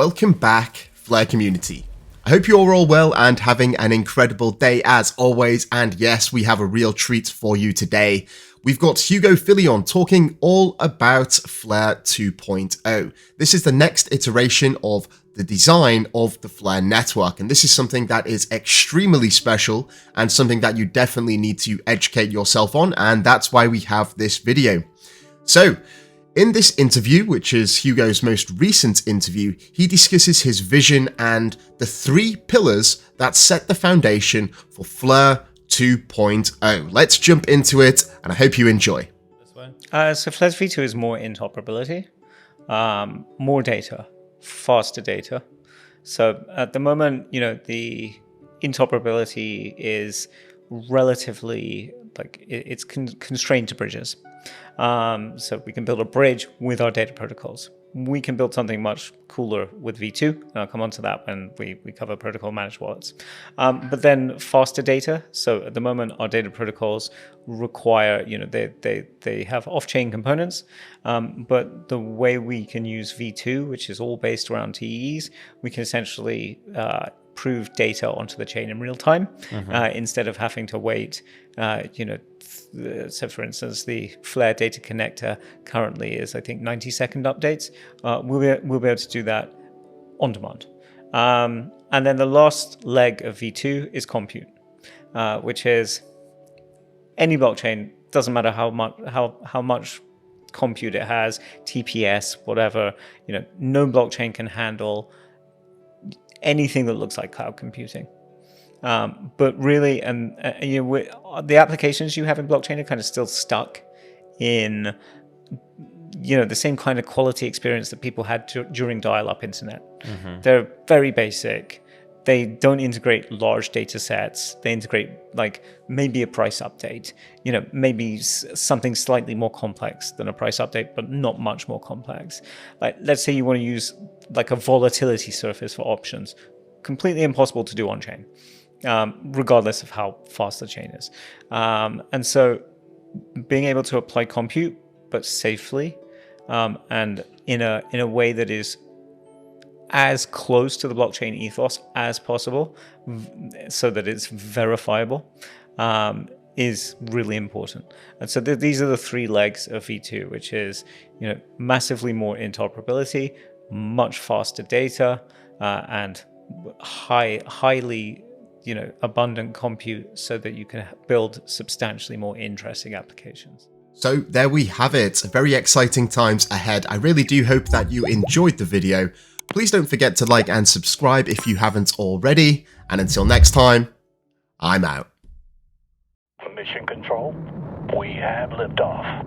Welcome back, Flare community. I hope you're all well and having an incredible day as always, and yes, we have a real treat for you today. We've got Hugo Philion talking all about Flare 2.0. This is the next iteration of the design of the Flare network, and this is something that is extremely special and something that you definitely need to educate yourself on, and that's why we have this video. So, in this interview, which is Hugo's most recent interview, he discusses his vision and the 3 pillars that set the foundation for Flare 2.0. Let's jump into it, and I hope you enjoy. So Flare v2 is more interoperability, more data, faster data. So at the moment, the interoperability is relatively it's constrained to bridges. So we can build a bridge with our data protocols. We can build something much cooler with V2, and I'll come on to that when we cover protocol managed wallets. But then faster data. So at the moment, our data protocols require, they have off-chain components, but the way we can use V2, which is all based around TEEs, we can essentially prove data onto the chain in real time, instead of having to wait. So for instance, the Flare data connector currently is, I think, 90-second updates. We'll be able to do that on demand. And then the last leg of V2 is compute, which is any blockchain, doesn't matter how much compute it has, TPS, whatever, no blockchain can handle anything that looks like cloud computing. But really, the applications you have in blockchain are kind of still stuck in, the same kind of quality experience that people had during dial-up internet. They're very basic. They don't integrate large data sets. They integrate maybe a price update, maybe something slightly more complex than a price update, but not much more complex. Let's say you want to use a volatility surface for options. Completely impossible to do on-chain, regardless of how fast the chain is. And so being able to apply compute, but safely, and in a way that is as close to the blockchain ethos as possible, so that it's verifiable, is really important. And so these are the 3 legs of V2, which is massively more interoperability, much faster data, and highly abundant compute, so that you can build substantially more interesting applications. So there we have it. Very exciting times ahead. I really do hope that you enjoyed the video. Please don't forget to like and subscribe if you haven't already. And until next time, I'm out. Mission Control, we have liftoff.